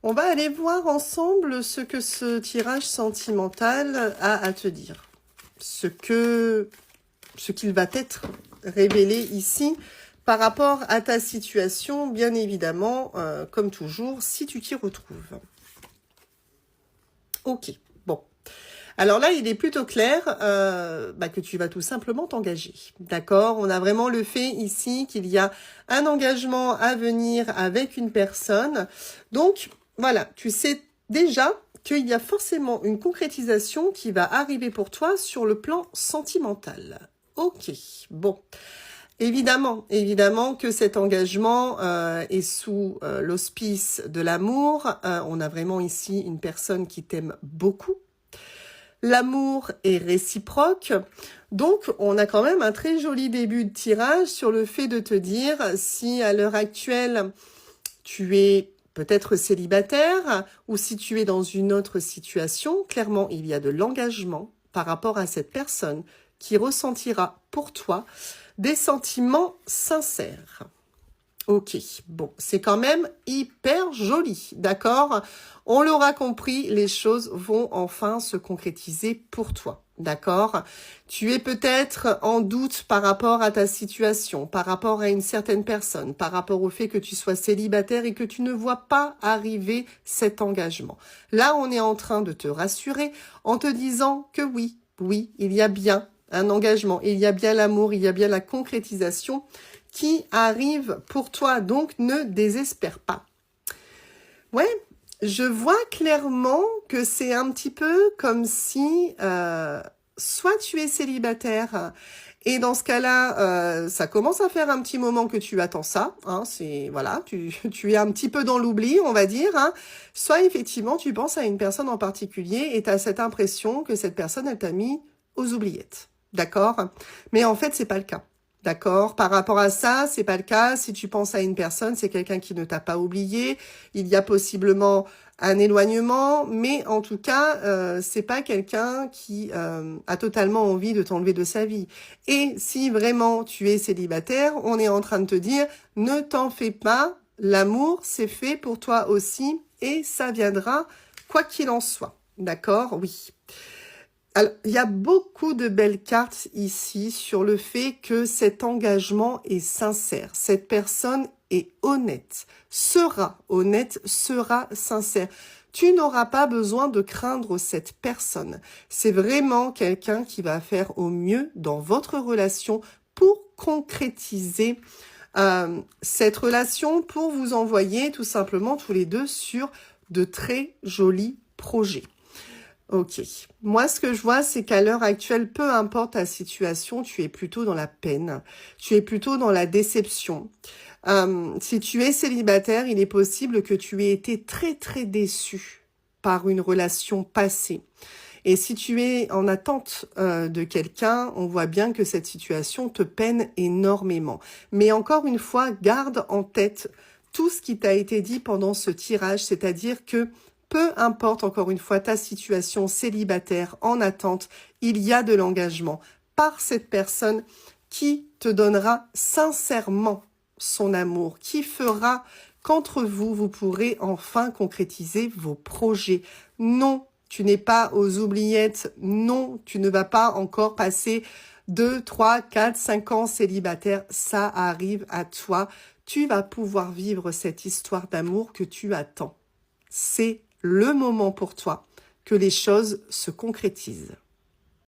On va aller voir ensemble ce que ce tirage sentimental a à te dire. Ce qu'il va t'être révélé ici par rapport à ta situation, bien évidemment, comme toujours, si tu t'y retrouves. Ok, bon. Alors là, il est plutôt clair que tu vas tout simplement t'engager. D'accord? On a vraiment le fait ici qu'il y a un engagement à venir avec une personne. Donc, voilà, tu sais déjà qu'il y a forcément une concrétisation qui va arriver pour toi sur le plan sentimental. Ok, bon. Évidemment que cet engagement est sous l'auspice de l'amour. On a vraiment ici une personne qui t'aime beaucoup. L'amour est réciproque. Donc, on a quand même un très joli début de tirage sur le fait de te dire si à l'heure actuelle, tu es peut-être célibataire ou si tu es dans une autre situation. Clairement, il y a de l'engagement par rapport à cette personne qui ressentira pour toi des sentiments sincères. Ok, bon, c'est quand même hyper joli, d'accord? On l'aura compris, les choses vont enfin se concrétiser pour toi, d'accord? Tu es peut-être en doute par rapport à ta situation, par rapport à une certaine personne, par rapport au fait que tu sois célibataire et que tu ne vois pas arriver cet engagement. Là, on est en train de te rassurer en te disant que oui, il y a bien un engagement, il y a bien l'amour, il y a bien la concrétisation qui arrive pour toi, donc ne désespère pas. Ouais, je vois clairement que c'est un petit peu comme si soit tu es célibataire et dans ce cas-là, ça commence à faire un petit moment que tu attends ça, hein, c'est voilà, tu es un petit peu dans l'oubli, on va dire, hein. Soit effectivement tu penses à une personne en particulier et tu as cette impression que cette personne elle t'a mis aux oubliettes, d'accord? Mais en fait c'est pas le cas. D'accord? Par rapport à ça, c'est pas le cas. Si tu penses à une personne, c'est quelqu'un qui ne t'a pas oublié. Il y a possiblement un éloignement, mais en tout cas, c'est pas quelqu'un qui a totalement envie de t'enlever de sa vie. Et si vraiment tu es célibataire, on est en train de te dire, ne t'en fais pas, l'amour, c'est fait pour toi aussi, et ça viendra quoi qu'il en soit. D'accord? Oui. Alors, il y a beaucoup de belles cartes ici sur le fait que cet engagement est sincère. Cette personne est honnête, sera sincère. Tu n'auras pas besoin de craindre cette personne. C'est vraiment quelqu'un qui va faire au mieux dans votre relation pour concrétiser cette relation, pour vous envoyer tout simplement tous les deux sur de très jolis projets. Ok. Moi, ce que je vois, c'est qu'à l'heure actuelle, peu importe ta situation, tu es plutôt dans la peine. Tu es plutôt dans la déception. Si tu es célibataire, il est possible que tu aies été très, très déçu par une relation passée. Et si tu es en attente de quelqu'un, on voit bien que cette situation te peine énormément. Mais encore une fois, garde en tête tout ce qui t'a été dit pendant ce tirage, c'est-à-dire que peu importe, encore une fois, ta situation célibataire en attente, il y a de l'engagement par cette personne qui te donnera sincèrement son amour, qui fera qu'entre vous, vous pourrez enfin concrétiser vos projets. Non, tu n'es pas aux oubliettes. Non, tu ne vas pas encore passer 2, 3, 4, 5 ans célibataire. Ça arrive à toi. Tu vas pouvoir vivre cette histoire d'amour que tu attends. C'est le moment pour toi que les choses se concrétisent.